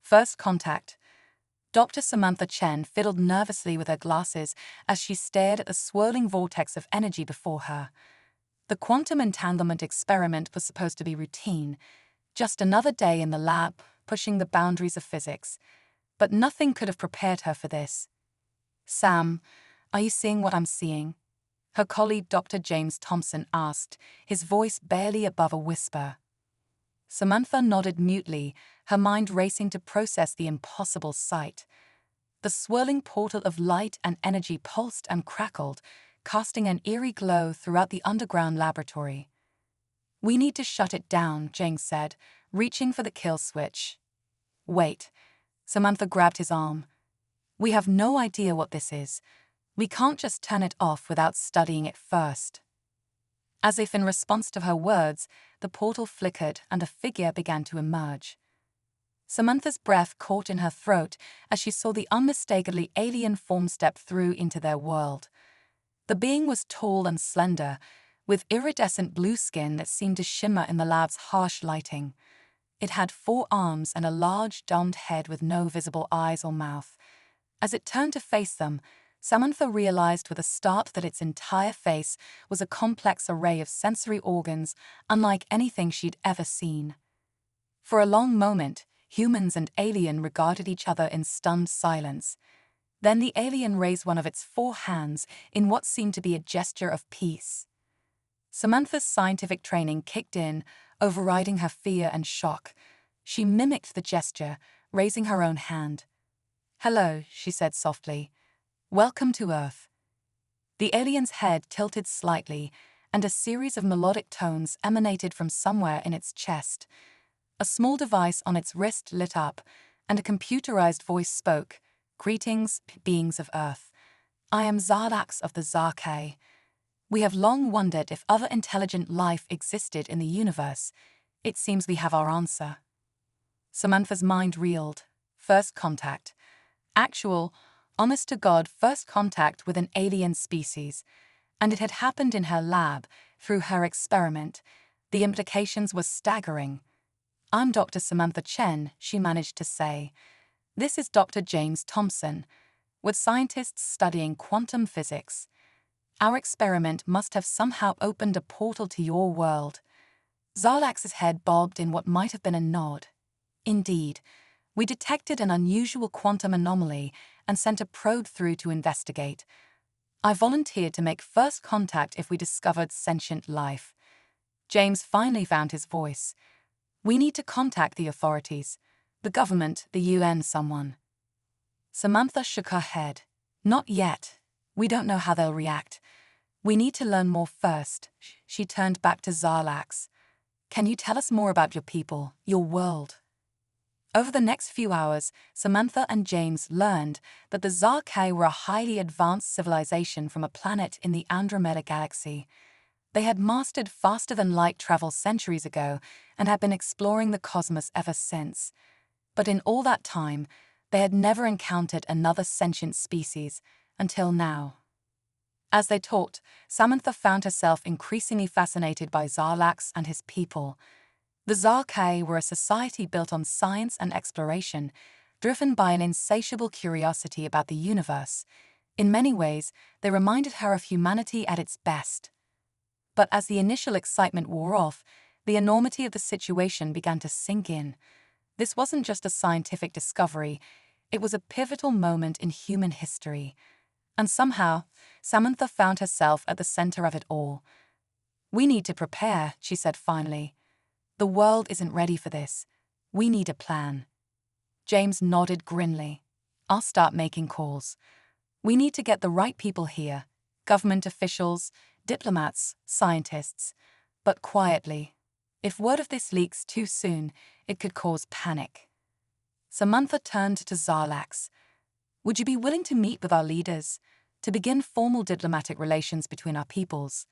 First contact. Dr. Samantha Chen fiddled nervously with her glasses as she stared at the swirling vortex of energy before her. The quantum entanglement experiment was supposed to be routine, just another day in the lab, pushing the boundaries of physics. But nothing could have prepared her for this. "Sam, are you seeing what I'm seeing?" her colleague Dr. James Thompson asked, his voice barely above a whisper. Samantha nodded mutely, her mind racing to process the impossible sight. The swirling portal of light and energy pulsed and crackled, casting an eerie glow throughout the underground laboratory. "We need to shut it down," James said, reaching for the kill switch. "Wait." Samantha grabbed his arm. "We have no idea what this is. We can't just turn it off without studying it first." As if in response to her words, the portal flickered and a figure began to emerge. Samantha's breath caught in her throat as she saw the unmistakably alien form step through into their world. The being was tall and slender, with iridescent blue skin that seemed to shimmer in the lab's harsh lighting. It had 4 arms and a large, domed head with no visible eyes or mouth. As it turned to face them, Samantha realized with a start that its entire face was a complex array of sensory organs unlike anything she'd ever seen. For a long moment, humans and alien regarded each other in stunned silence. Then the alien raised one of its 4 hands in what seemed to be a gesture of peace. Samantha's scientific training kicked in, overriding her fear and shock. She mimicked the gesture, raising her own hand. "Hello," she said softly. "Welcome to Earth." The alien's head tilted slightly, and a series of melodic tones emanated from somewhere in its chest. A small device on its wrist lit up, and a computerized voice spoke, "Greetings, beings of Earth. I am Zarlax of the Zarkay. We have long wondered if other intelligent life existed in the universe. It seems we have our answer." Samantha's mind reeled. First contact. Actual, honest-to-God first contact with an alien species. And it had happened in her lab, through her experiment. The implications were staggering. "I'm Dr. Samantha Chen," she managed to say. "This is Dr. James Thompson, with scientists studying quantum physics. Our experiment must have somehow opened a portal to your world." Zarlax's head bobbed in what might have been a nod. "Indeed, we detected an unusual quantum anomaly and sent a probe through to investigate. I volunteered to make first contact if we discovered sentient life." James finally found his voice. "We need to contact the authorities, the government, the UN, someone." Samantha shook her head. "Not yet. We don't know how they'll react. We need to learn more first." She turned back to Zarlax. "Can you tell us more about your people, your world?" Over the next few hours, Samantha and James learned that the Zarkay were a highly advanced civilization from a planet in the Andromeda galaxy. They had mastered faster-than-light travel centuries ago and had been exploring the cosmos ever since. But in all that time, they had never encountered another sentient species, until now. As they talked, Samantha found herself increasingly fascinated by Zarlax and his people. The Zarkay were a society built on science and exploration, driven by an insatiable curiosity about the universe. In many ways, they reminded her of humanity at its best. But as the initial excitement wore off, the enormity of the situation began to sink in. This wasn't just a scientific discovery, it was a pivotal moment in human history. And somehow, Samantha found herself at the center of it all. "We need to prepare," she said finally. "The world isn't ready for this. We need a plan." James nodded grimly. "I'll start making calls. We need to get the right people here, government officials, diplomats, scientists, but quietly. If word of this leaks too soon, it could cause panic." Samantha turned to Zarlax. "Would you be willing to meet with our leaders, to begin formal diplomatic relations between our peoples?"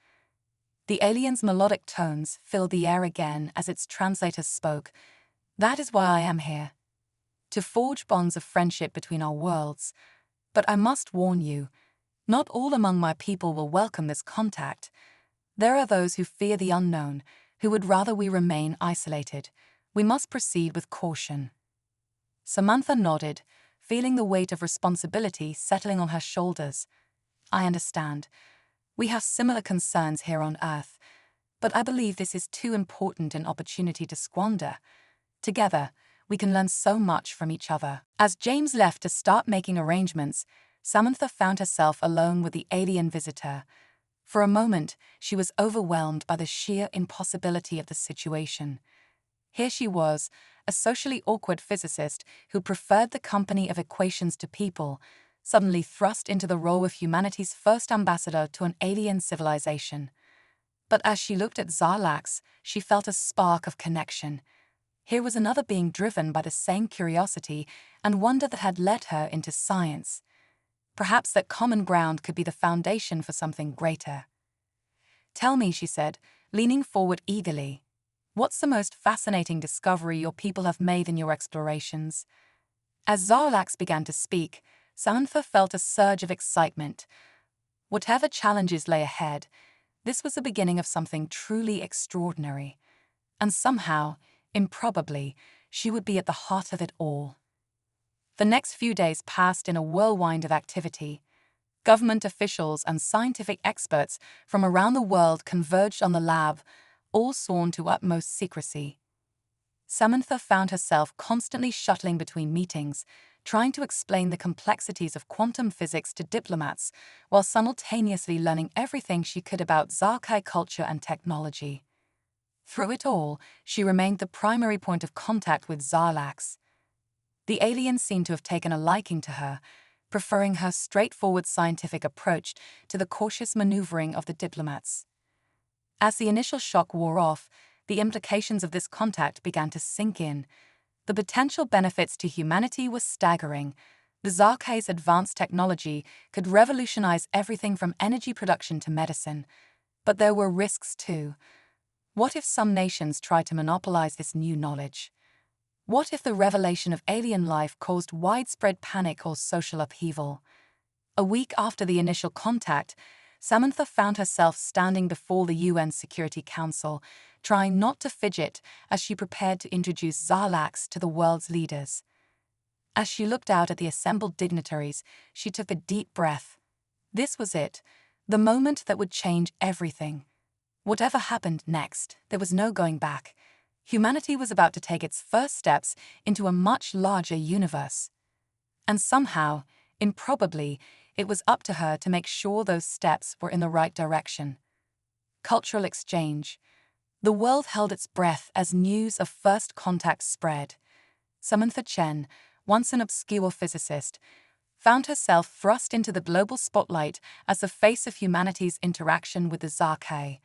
The alien's melodic tones filled the air again as its translator spoke. "That is why I am here. To forge bonds of friendship between our worlds. But I must warn you, not all among my people will welcome this contact. There are those who fear the unknown, who would rather we remain isolated. We must proceed with caution." Samantha nodded, feeling the weight of responsibility settling on her shoulders. I understand. We have similar concerns here on Earth, but I believe this is too important an opportunity to squander. Together, we can learn so much from each other. As James left to start making arrangements, Samantha found herself alone with the alien visitor. For a moment, she was overwhelmed by the sheer impossibility of the situation. Here she was, a socially awkward physicist who preferred the company of equations to people, suddenly thrust into the role of humanity's first ambassador to an alien civilization. But as she looked at Zarlax, she felt a spark of connection. Here was another being driven by the same curiosity and wonder that had led her into science. Perhaps that common ground could be the foundation for something greater. Tell me, she said, leaning forward eagerly. What's the most fascinating discovery your people have made in your explorations? As Zarlax began to speak, Samantha felt a surge of excitement. Whatever challenges lay ahead, this was the beginning of something truly extraordinary. And somehow, improbably, she would be at the heart of it all. The next few days passed in a whirlwind of activity. Government officials and scientific experts from around the world converged on the lab, all sworn to utmost secrecy. Samantha found herself constantly shuttling between meetings, trying to explain the complexities of quantum physics to diplomats, while simultaneously learning everything she could about Zarkai culture and technology. Through it all, she remained the primary point of contact with Zarlax. The alien seemed to have taken a liking to her, preferring her straightforward scientific approach to the cautious maneuvering of the diplomats. As the initial shock wore off, the implications of this contact began to sink in. The potential benefits to humanity were staggering. The Zarkai's advanced technology could revolutionize everything from energy production to medicine. But there were risks too. What if some nations tried to monopolize this new knowledge? What if the revelation of alien life caused widespread panic or social upheaval? A week after the initial contact, Samantha found herself standing before the UN Security Council, trying not to fidget as she prepared to introduce Zarlax to the world's leaders. As she looked out at the assembled dignitaries, she took a deep breath. This was it, the moment that would change everything. Whatever happened next, there was no going back. Humanity was about to take its first steps into a much larger universe. And somehow, improbably, it was up to her to make sure those steps were in the right direction. Cultural exchange. The world held its breath as news of first contact spread. Samantha Chen, once an obscure physicist, found herself thrust into the global spotlight as the face of humanity's interaction with the Zarkai.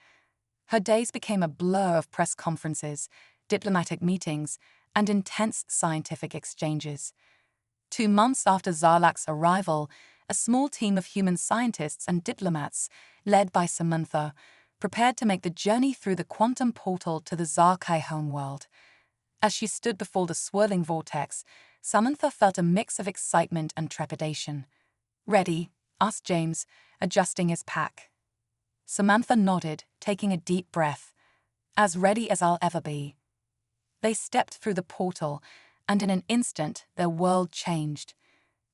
Her days became a blur of press conferences, diplomatic meetings, and intense scientific exchanges. 2 months after Zarlax's arrival, a small team of human scientists and diplomats, led by Samantha, prepared to make the journey through the quantum portal to the Zarkai homeworld. As she stood before the swirling vortex, Samantha felt a mix of excitement and trepidation. "Ready?" asked James, adjusting his pack. Samantha nodded, taking a deep breath. "As ready as I'll ever be." They stepped through the portal, and in an instant their world changed.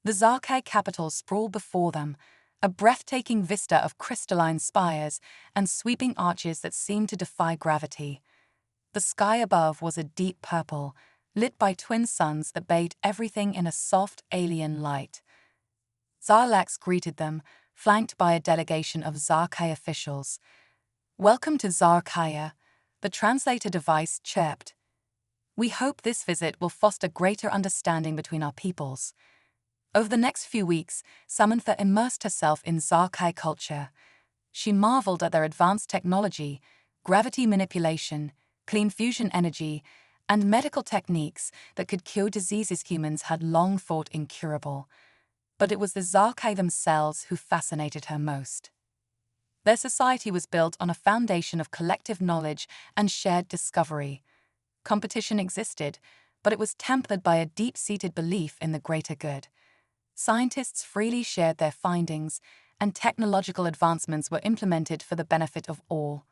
The Zarkai capital sprawled before them, a breathtaking vista of crystalline spires and sweeping arches that seemed to defy gravity. The sky above was a deep purple, lit by twin suns that bathed everything in a soft alien light. Zarlax greeted them, flanked by a delegation of Zarkai officials. "Welcome to Zarkaya," the translator device chirped. "We hope this visit will foster greater understanding between our peoples." Over the next few weeks, Samantha immersed herself in Zarkai culture. She marveled at their advanced technology, gravity manipulation, clean fusion energy, and medical techniques that could cure diseases humans had long thought incurable. But it was the Zarkai themselves who fascinated her most. Their society was built on a foundation of collective knowledge and shared discovery. Competition existed, but it was tempered by a deep-seated belief in the greater good. Scientists freely shared their findings, and technological advancements were implemented for the benefit of all.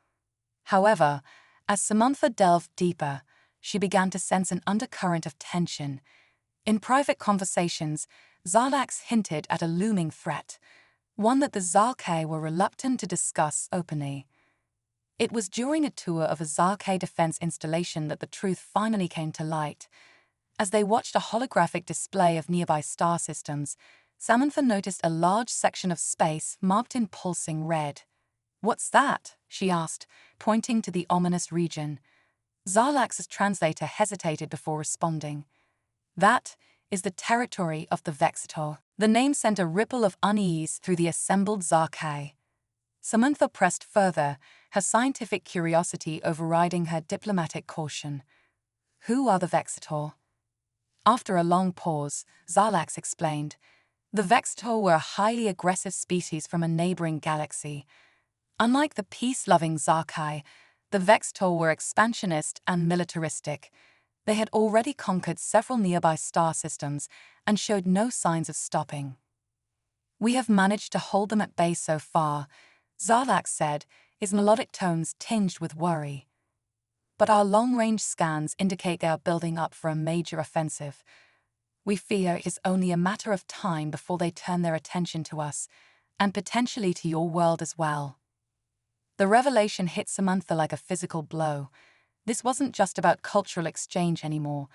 However, as Samantha delved deeper, she began to sense an undercurrent of tension. In private conversations, Zarlax hinted at a looming threat, one that the Zarkay were reluctant to discuss openly. It was during a tour of a Zarkay defense installation that the truth finally came to light. As they watched a holographic display of nearby star systems, Samantha noticed a large section of space marked in pulsing red. "What's that?" she asked, pointing to the ominous region. Zarlax's translator hesitated before responding. "That is the territory of the Vextor." The name sent a ripple of unease through the assembled Zarkay. Samantha pressed further, her scientific curiosity overriding her diplomatic caution. "Who are the Vextor?" After a long pause, Zarlax explained. The Vextor were a highly aggressive species from a neighboring galaxy. Unlike the peace-loving Zarkay, the Vextor were expansionist and militaristic. They had already conquered several nearby star systems and showed no signs of stopping. "We have managed to hold them at bay so far," Zarlax said, his melodic tones tinged with worry. "But our long-range scans indicate they are building up for a major offensive. We fear it is only a matter of time before they turn their attention to us, and potentially to your world as well." The revelation hit Samantha like a physical blow. This wasn't just about cultural exchange anymore.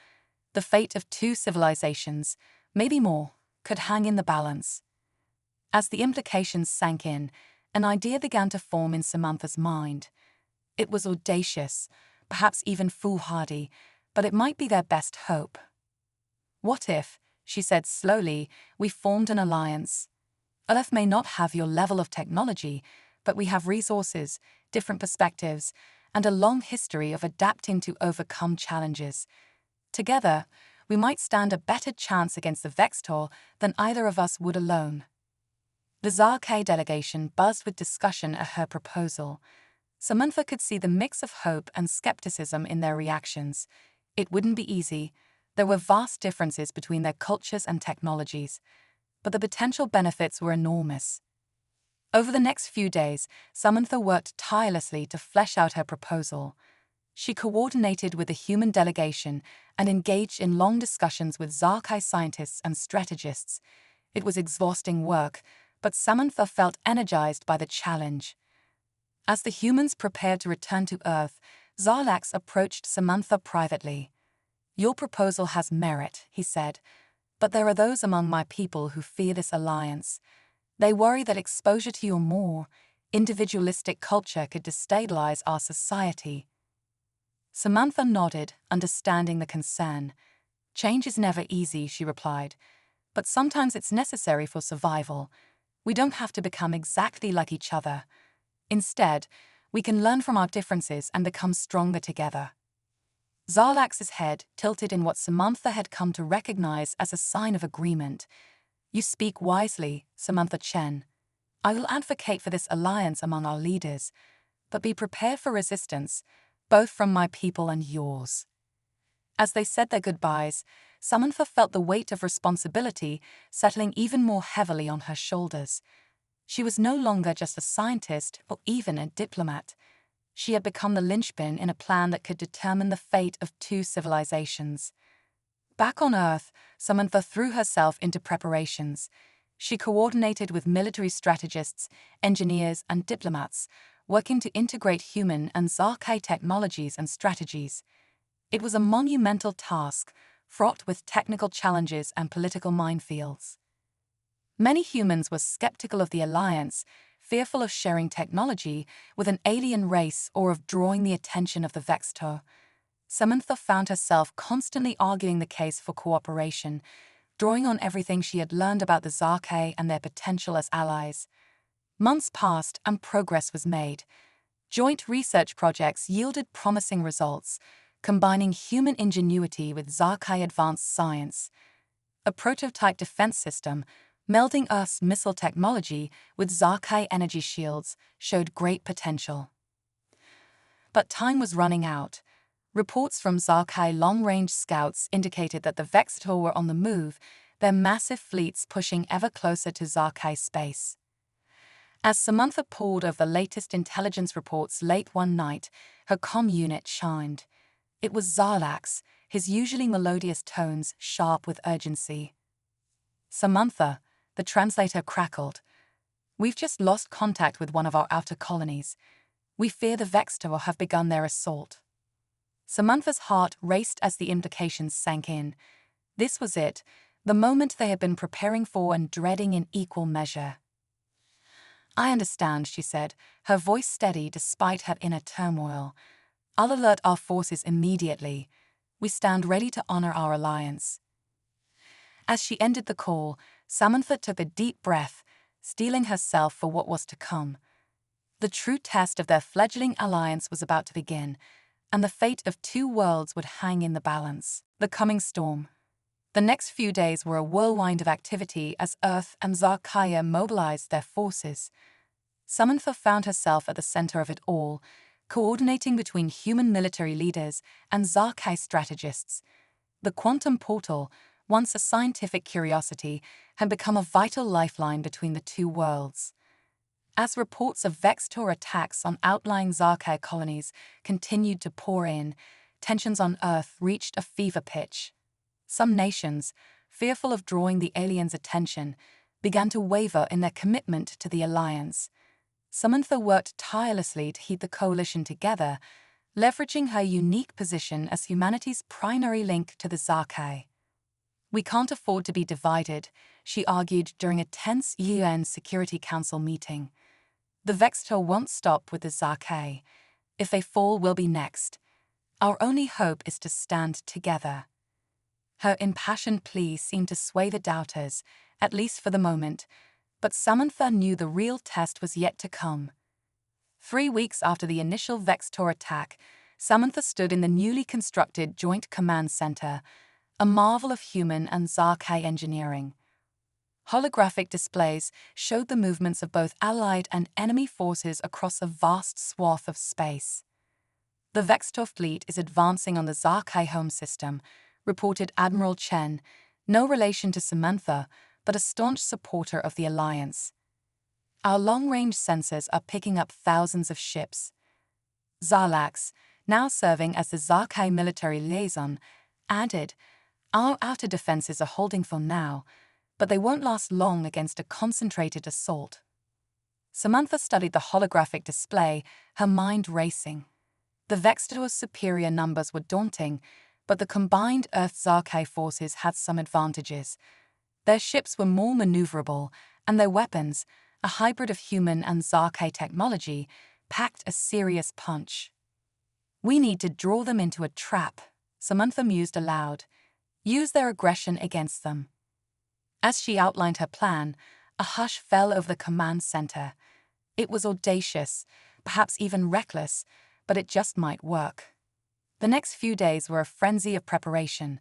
The fate of two civilizations, maybe more, could hang in the balance. As the implications sank in, an idea began to form in Samantha's mind. It was audacious, perhaps even foolhardy, but it might be their best hope. "What if," she said slowly, "we formed an alliance? Earth may not have your level of technology, but we have resources, different perspectives, and a long history of adapting to overcome challenges. Together, we might stand a better chance against the Vextor than either of us would alone." The Zarkay delegation buzzed with discussion at her proposal. Samantha could see the mix of hope and skepticism in their reactions. It wouldn't be easy. There were vast differences between their cultures and technologies, but the potential benefits were enormous. Over the next few days, Samantha worked tirelessly to flesh out her proposal. She coordinated with the human delegation and engaged in long discussions with Zarkay scientists and strategists. It was exhausting work, but Samantha felt energized by the challenge. As the humans prepared to return to Earth, Zarlax approached Samantha privately. "Your proposal has merit," he said, "but there are those among my people who fear this alliance. They worry that exposure to your more individualistic culture could destabilize our society." Samantha nodded, understanding the concern. "Change is never easy," she replied, "but sometimes it's necessary for survival. We don't have to become exactly like each other. Instead, we can learn from our differences and become stronger together." Zarlax's head tilted in what Samantha had come to recognize as a sign of agreement. "You speak wisely, Samantha Chen. I will advocate for this alliance among our leaders, but be prepared for resistance, both from my people and yours." As they said their goodbyes, Samantha felt the weight of responsibility settling even more heavily on her shoulders. She was no longer just a scientist or even a diplomat. She had become the linchpin in a plan that could determine the fate of two civilizations. Back on Earth, Samantha threw herself into preparations. She coordinated with military strategists, engineers, and diplomats, working to integrate human and Zarkay technologies and strategies. It was a monumental task, fraught with technical challenges and political minefields. Many humans were skeptical of the alliance, fearful of sharing technology with an alien race or of drawing the attention of the Vextor. Samantha found herself constantly arguing the case for cooperation, drawing on everything she had learned about the Zarkay and their potential as allies. Months passed and progress was made. Joint research projects yielded promising results, combining human ingenuity with Zarkay advanced science. A prototype defense system, melding Earth's missile technology with Zarkay energy shields, showed great potential. But time was running out. Reports from Zarkay long-range scouts indicated that the Vextor were on the move, their massive fleets pushing ever closer to Zarkay space. As Samantha pored over the latest intelligence reports late one night, her comm unit chimed. It was Zarlax, his usually melodious tones sharp with urgency. "Samantha," the translator crackled. "We've just lost contact with one of our outer colonies. We fear the Vextor have begun their assault." Samantha's heart raced as the implications sank in. This was it, the moment they had been preparing for and dreading in equal measure. "I understand," she said, her voice steady despite her inner turmoil. "I'll alert our forces immediately. We stand ready to honor our alliance." As she ended the call, Samantha took a deep breath, steeling herself for what was to come. The true test of their fledgling alliance was about to begin, and the fate of two worlds would hang in the balance. The coming storm. The next few days were a whirlwind of activity as Earth and Zarkaya mobilized their forces. Samantha found herself at the center of it all, coordinating between human military leaders and Zarkai strategists. The quantum portal, once a scientific curiosity, had become a vital lifeline between the two worlds. As reports of Vextor attacks on outlying Zarkai colonies continued to pour in, tensions on Earth reached a fever pitch. Some nations, fearful of drawing the aliens' attention, began to waver in their commitment to the alliance. Samantha worked tirelessly to keep the coalition together, leveraging her unique position as humanity's primary link to the Zarkai. "We can't afford to be divided," she argued during a tense UN Security Council meeting. "The Vextor won't stop with the Zarkai. If they fall, we'll be next. Our only hope is to stand together." Her impassioned plea seemed to sway the doubters, at least for the moment, but Samantha knew the real test was yet to come. 3 weeks after the initial Vextor attack, Samantha stood in the newly constructed Joint Command Center, a marvel of human and Zarkai engineering. Holographic displays showed the movements of both Allied and enemy forces across a vast swath of space. "The Vextor fleet is advancing on the Zarkai home system," reported Admiral Chen, no relation to Samantha, but a staunch supporter of the alliance. "Our long-range sensors are picking up thousands of ships." Zarlax, now serving as the Zarkai military liaison, added, "Our outer defenses are holding for now, but they won't last long against a concentrated assault." Samantha studied the holographic display, her mind racing. The Vextor's superior numbers were daunting, but the combined Earth-Zarkai forces had some advantages. Their ships were more maneuverable, and their weapons, a hybrid of human and Zarkai technology, packed a serious punch. "We need to draw them into a trap," Samantha mused aloud. "Use their aggression against them." As she outlined her plan, a hush fell over the command center. It was audacious, perhaps even reckless, but it just might work. The next few days were a frenzy of preparation.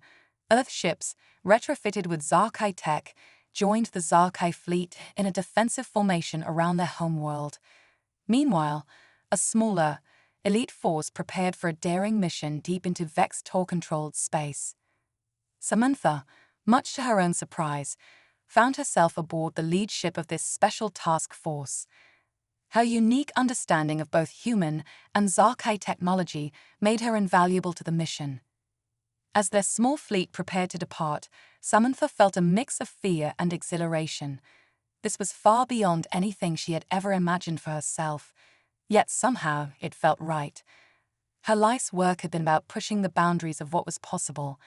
Earth ships, retrofitted with Zarkai tech, joined the Zarkai fleet in a defensive formation around their homeworld. Meanwhile, a smaller, elite force prepared for a daring mission deep into Vextor-controlled space. Samantha, much to her own surprise, found herself aboard the lead ship of this special task force. Her unique understanding of both human and Zarkai technology made her invaluable to the mission. As their small fleet prepared to depart, Samantha felt a mix of fear and exhilaration. This was far beyond anything she had ever imagined for herself, yet somehow it felt right. Her life's work had been about pushing the boundaries of what was possible.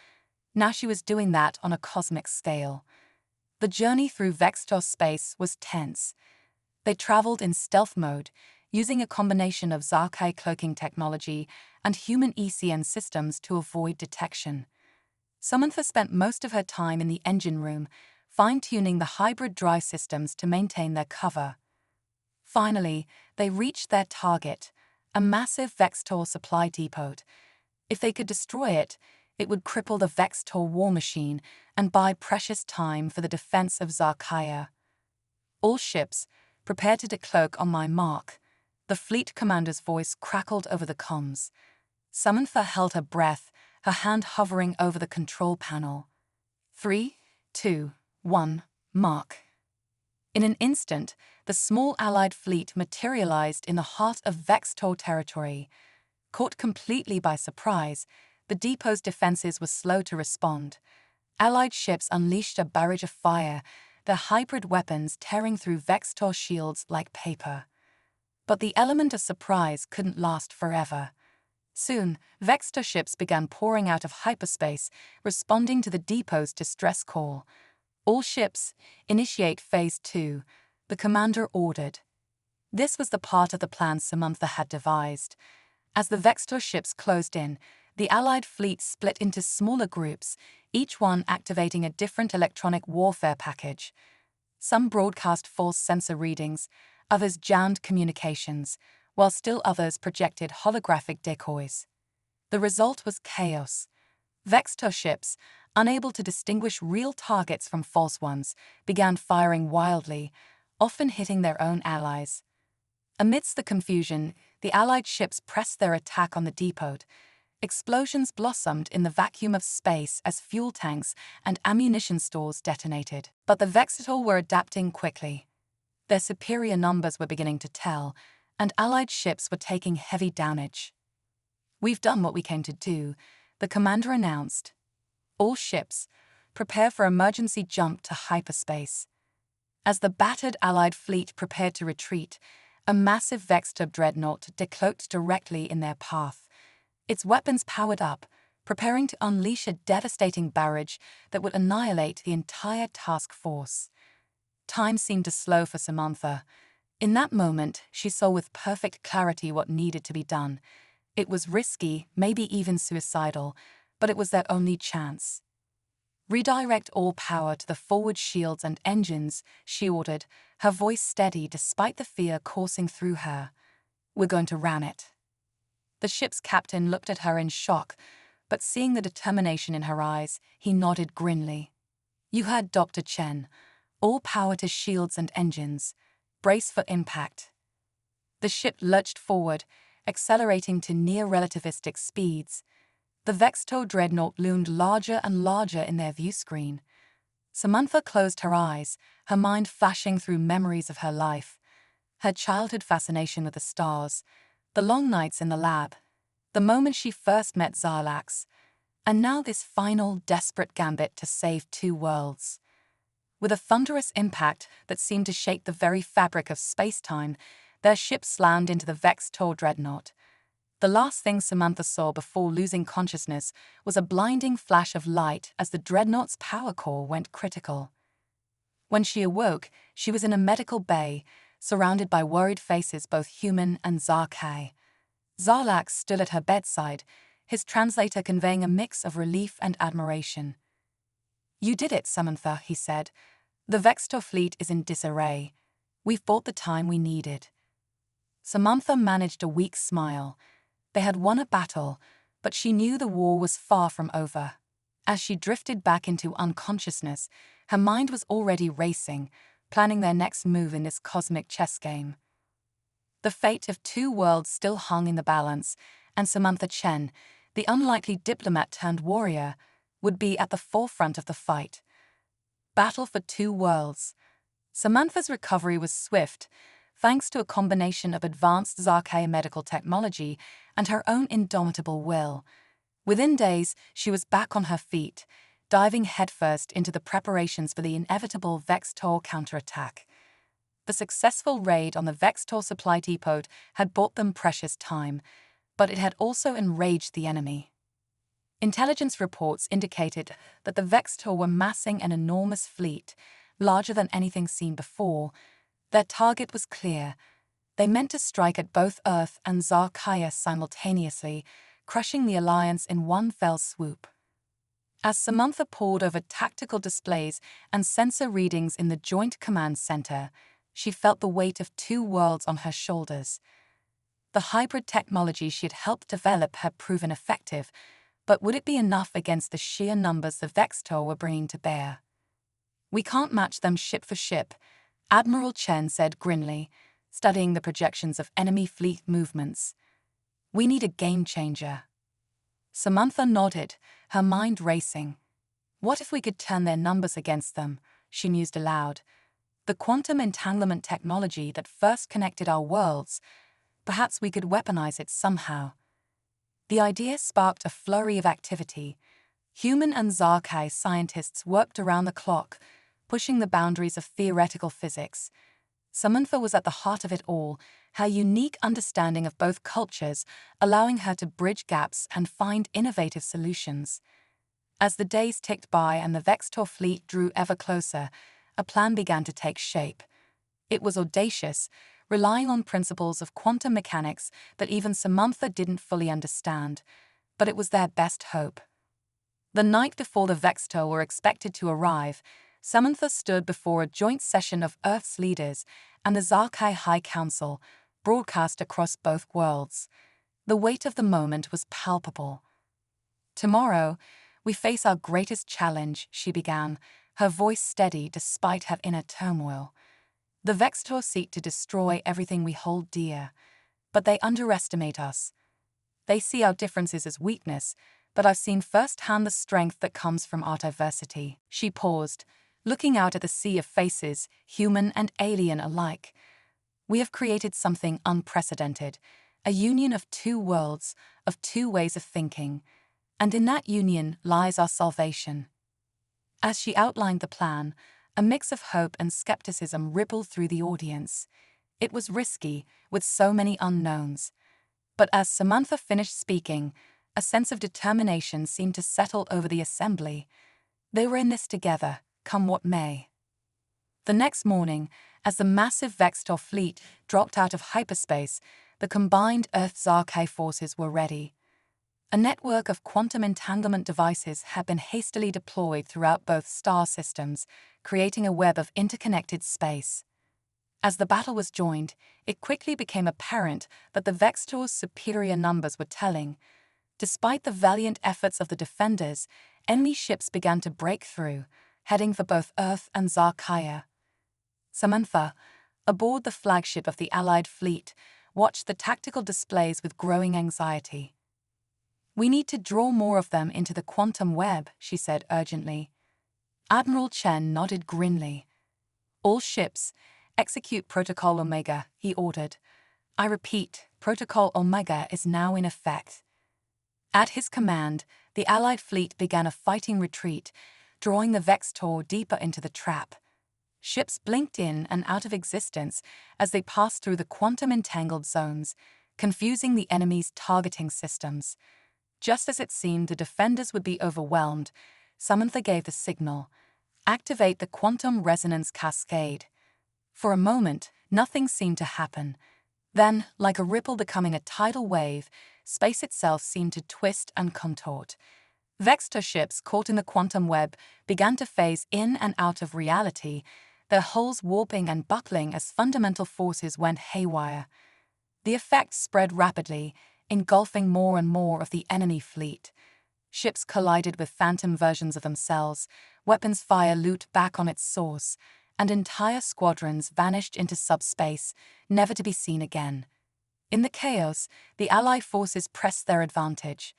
Now she was doing that on a cosmic scale. The journey through Vextor space was tense. They traveled in stealth mode, using a combination of Zarkai cloaking technology and human ECN systems to avoid detection. Samantha spent most of her time in the engine room, fine-tuning the hybrid drive systems to maintain their cover. Finally, they reached their target, a massive Vextor supply depot. If they could destroy it, it would cripple the Vextor war machine and buy precious time for the defense of Zarkaya. "All ships, prepare to decloak on my mark," the fleet commander's voice crackled over the comms. Samantha held her breath, her hand hovering over the control panel. 3, 2, 1, mark. In an instant, the small Allied fleet materialized in the heart of Vextor territory. Caught completely by surprise, The depot's defenses were slow to respond. Allied ships unleashed a barrage of fire, their hybrid weapons tearing through Vextor shields like paper. But the element of surprise couldn't last forever. Soon, Vextor ships began pouring out of hyperspace, responding to the depot's distress call. All ships, initiate Phase 2, the commander ordered. This was the part of the plan Samantha had devised. As the Vextor ships closed in, the Allied fleet split into smaller groups, each one activating a different electronic warfare package. Some broadcast false sensor readings, others jammed communications, while still others projected holographic decoys. The result was chaos. Vextor ships, unable to distinguish real targets from false ones, began firing wildly, often hitting their own allies. Amidst the confusion, the Allied ships pressed their attack on the depot. Explosions blossomed in the vacuum of space as fuel tanks and ammunition stores detonated. But the Vextor were adapting quickly. Their superior numbers were beginning to tell, and Allied ships were taking heavy damage. "We've done what we came to do," the commander announced. "All ships, prepare for emergency jump to hyperspace." As the battered Allied fleet prepared to retreat, a massive Vextor dreadnought decloaked directly in their path. Its weapons powered up, preparing to unleash a devastating barrage that would annihilate the entire task force. Time seemed to slow for Samantha. In that moment, she saw with perfect clarity what needed to be done. It was risky, maybe even suicidal, but it was their only chance. "Redirect all power to the forward shields and engines," she ordered, her voice steady despite the fear coursing through her. "We're going to ram it." The ship's captain looked at her in shock, but seeing the determination in her eyes, he nodded grimly. "You heard Dr. Chen. All power to shields and engines. Brace for impact." The ship lurched forward, accelerating to near-relativistic speeds. The Vextor dreadnought loomed larger and larger in their view screen. Samantha closed her eyes, her mind flashing through memories of her life. Her childhood fascination with the stars, the long nights in the lab, the moment she first met Zarlax, and now this final, desperate gambit to save two worlds. With a thunderous impact that seemed to shake the very fabric of space-time, their ship slammed into the Vextor dreadnought. The last thing Samantha saw before losing consciousness was a blinding flash of light as the dreadnought's power core went critical. When she awoke, she was in a medical bay, surrounded by worried faces both human and Zarkai. Zarlax stood at her bedside, his translator conveying a mix of relief and admiration. "You did it, Samantha," he said. "The Vextor fleet is in disarray. We've bought the time we needed." Samantha managed a weak smile. They had won a battle, but she knew the war was far from over. As she drifted back into unconsciousness, her mind was already racing, planning their next move in this cosmic chess game. The fate of two worlds still hung in the balance, and Samantha Chen, the unlikely diplomat-turned-warrior, would be at the forefront of the fight. Battle for two worlds. Samantha's recovery was swift, thanks to a combination of advanced Zarkai medical technology and her own indomitable will. Within days, she was back on her feet, diving headfirst into the preparations for the inevitable Vextor counterattack. The successful raid on the Vextor supply depot had bought them precious time, but it had also enraged the enemy. Intelligence reports indicated that the Vextor were massing an enormous fleet, larger than anything seen before. Their target was clear. They meant to strike at both Earth and Zarkaya simultaneously, crushing the Alliance in one fell swoop. As Samantha pored over tactical displays and sensor readings in the Joint Command Center, she felt the weight of two worlds on her shoulders. The hybrid technology she had helped develop had proven effective, but would it be enough against the sheer numbers the Vextor were bringing to bear? "We can't match them ship for ship," Admiral Chen said grimly, studying the projections of enemy fleet movements. "We need a game-changer." Samantha nodded, her mind racing. What if we could turn their numbers against them? She mused aloud. The quantum entanglement technology that first connected our worlds, perhaps we could weaponize it somehow. The idea sparked a flurry of activity. Human and Zarkai scientists worked around the clock, pushing the boundaries of theoretical physics. Samantha was at the heart of it all, her unique understanding of both cultures allowing her to bridge gaps and find innovative solutions. As the days ticked by and the Vextor fleet drew ever closer, a plan began to take shape. It was audacious, relying on principles of quantum mechanics that even Samantha didn't fully understand, but it was their best hope. The night before the Vextor were expected to arrive, Samantha stood before a joint session of Earth's leaders and the Zarkai High Council, broadcast across both worlds. The weight of the moment was palpable. "Tomorrow, we face our greatest challenge," she began, her voice steady despite her inner turmoil. "The Vextor seek to destroy everything we hold dear, but they underestimate us. They see our differences as weakness, but I've seen firsthand the strength that comes from our diversity." She paused, looking out at the sea of faces, human and alien alike. "We have created something unprecedented, a union of two worlds, of two ways of thinking, and in that union lies our salvation." As she outlined the plan, a mix of hope and skepticism rippled through the audience. It was risky, with so many unknowns. But as Samantha finished speaking, a sense of determination seemed to settle over the assembly. They were in this together, come what may. The next morning, as the massive Vextor fleet dropped out of hyperspace, the combined Earth-Zarkai forces were ready. A network of quantum entanglement devices had been hastily deployed throughout both star systems, creating a web of interconnected space. As the battle was joined, it quickly became apparent that the Vextor's superior numbers were telling. Despite the valiant efforts of the defenders, enemy ships began to break through, heading for both Earth and Zarkaya. Samantha, aboard the flagship of the Allied fleet, watched the tactical displays with growing anxiety. "We need to draw more of them into the quantum web," she said urgently. Admiral Chen nodded grimly. "All ships, execute Protocol Omega," he ordered. "I repeat, Protocol Omega is now in effect." At his command, the Allied fleet began a fighting retreat, drawing the Vextor deeper into the trap. Ships blinked in and out of existence as they passed through the quantum-entangled zones, confusing the enemy's targeting systems. Just as it seemed the defenders would be overwhelmed, Samantha gave the signal: "Activate the quantum resonance cascade." For a moment, nothing seemed to happen. Then, like a ripple becoming a tidal wave, space itself seemed to twist and contort. Vextor ships caught in the quantum web began to phase in and out of reality, their hulls warping and buckling as fundamental forces went haywire. The effect spread rapidly, engulfing more and more of the enemy fleet. Ships collided with phantom versions of themselves, weapons fire looped back on its source, and entire squadrons vanished into subspace, never to be seen again. In the chaos, the Allied forces pressed their advantage.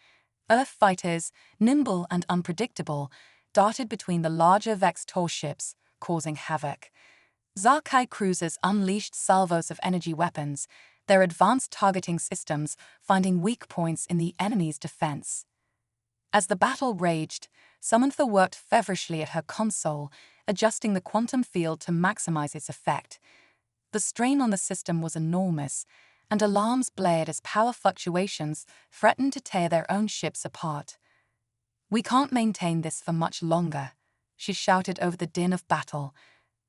Earth fighters, nimble and unpredictable, darted between the larger Vextor ships, causing havoc. Zarkai cruisers unleashed salvos of energy weapons, their advanced targeting systems finding weak points in the enemy's defense. As the battle raged, Samantha worked feverishly at her console, adjusting the quantum field to maximize its effect. The strain on the system was enormous, and alarms blared as power fluctuations threatened to tear their own ships apart. "We can't maintain this for much longer," she shouted over the din of battle.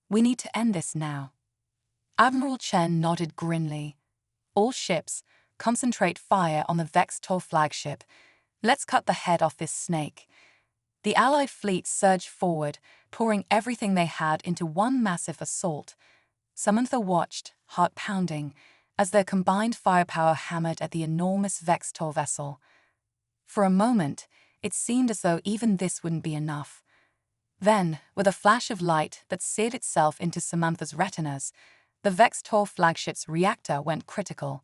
"We need to end this now." Admiral Chen nodded grimly. "All ships, concentrate fire on the Vextor flagship. Let's cut the head off this snake." The Allied fleet surged forward, pouring everything they had into one massive assault. Samantha watched, heart pounding, as their combined firepower hammered at the enormous Vextor vessel. For a moment, it seemed as though even this wouldn't be enough. Then, with a flash of light that seared itself into Samantha's retinas, the Vextor flagship's reactor went critical.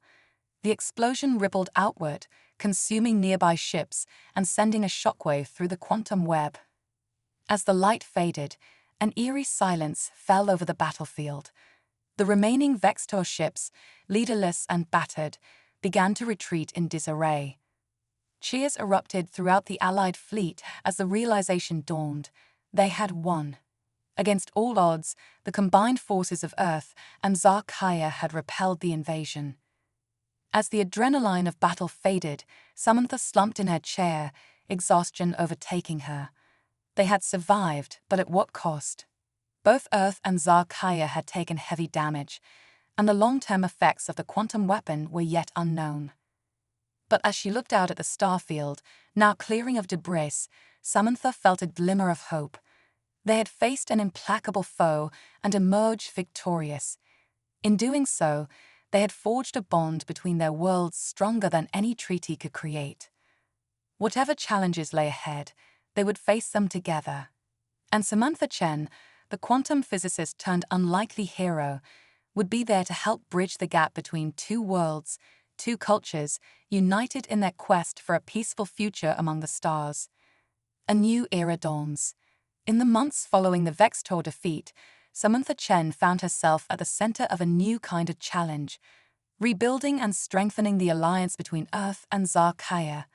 The explosion rippled outward, consuming nearby ships and sending a shockwave through the quantum web. As the light faded, an eerie silence fell over the battlefield. The remaining Vextor ships, leaderless and battered, began to retreat in disarray. Cheers erupted throughout the Allied fleet as the realization dawned. They had won. Against all odds, the combined forces of Earth and Zarkaya had repelled the invasion. As the adrenaline of battle faded, Samantha slumped in her chair, exhaustion overtaking her. They had survived, but at what cost? Both Earth and Zarkaya had taken heavy damage, and the long-term effects of the quantum weapon were yet unknown. But as she looked out at the starfield, now clearing of debris, Samantha felt a glimmer of hope. They had faced an implacable foe and emerged victorious. In doing so, they had forged a bond between their worlds stronger than any treaty could create. Whatever challenges lay ahead, they would face them together. And Samantha Chen, the quantum physicist turned unlikely hero, would be there to help bridge the gap between two worlds, two cultures, united in their quest for a peaceful future among the stars. A new era dawns. In the months following the Vextor defeat, Samantha Chen found herself at the center of a new kind of challenge, rebuilding and strengthening the alliance between Earth and Zarkaya.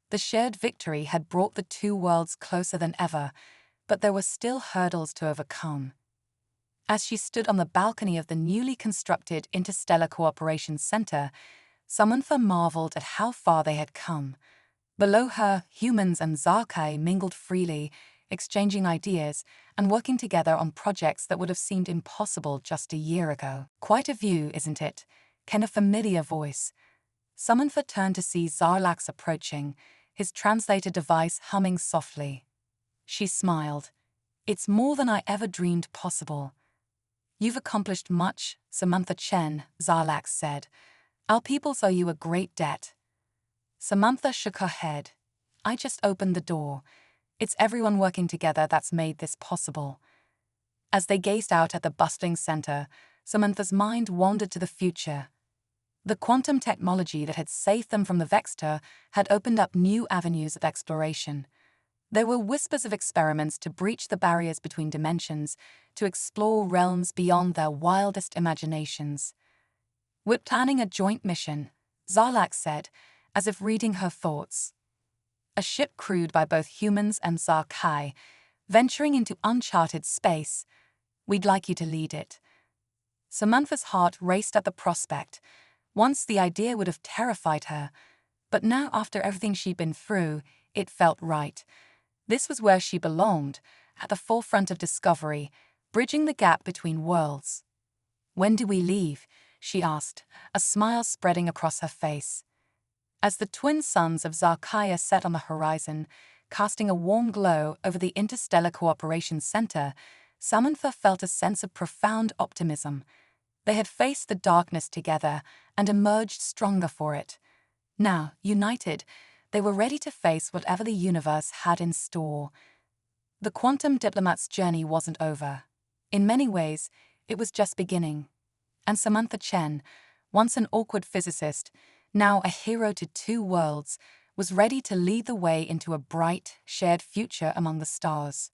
The shared victory had brought the two worlds closer than ever, but there were still hurdles to overcome. As she stood on the balcony of the newly constructed Interstellar Cooperation Center, Samantha marveled at how far they had come. Below her, humans and Zarkai mingled freely, exchanging ideas and working together on projects that would have seemed impossible just a year ago. Quite a view, isn't it? Came a familiar voice. Samantha turned to see Zarlax approaching, his translator device humming softly. She smiled. It's more than I ever dreamed possible. You've accomplished much, Samantha Chen, Zarlax said. Our peoples owe you a great debt. Samantha shook her head. I just opened the door. It's everyone working together that's made this possible. As they gazed out at the bustling center, Samantha's mind wandered to the future. The quantum technology that had saved them from the Vextor had opened up new avenues of exploration. There were whispers of experiments to breach the barriers between dimensions, to explore realms beyond their wildest imaginations. We're planning a joint mission, Zarlax said, as if reading her thoughts. A ship crewed by both humans and Zarkai, venturing into uncharted space. We'd like you to lead it. Samantha's heart raced at the prospect. Once the idea would have terrified her, but now after everything she'd been through, it felt right. This was where she belonged, at the forefront of discovery, bridging the gap between worlds. When do we leave? She asked, a smile spreading across her face. As the twin suns of Zarkaya set on the horizon, casting a warm glow over the Interstellar Cooperation Center, Samantha felt a sense of profound optimism. They had faced the darkness together and emerged stronger for it. Now, united, they were ready to face whatever the universe had in store. The quantum diplomat's journey wasn't over. In many ways, it was just beginning. And Samantha Chen, once an awkward physicist, now a hero to two worlds, was ready to lead the way into a bright, shared future among the stars.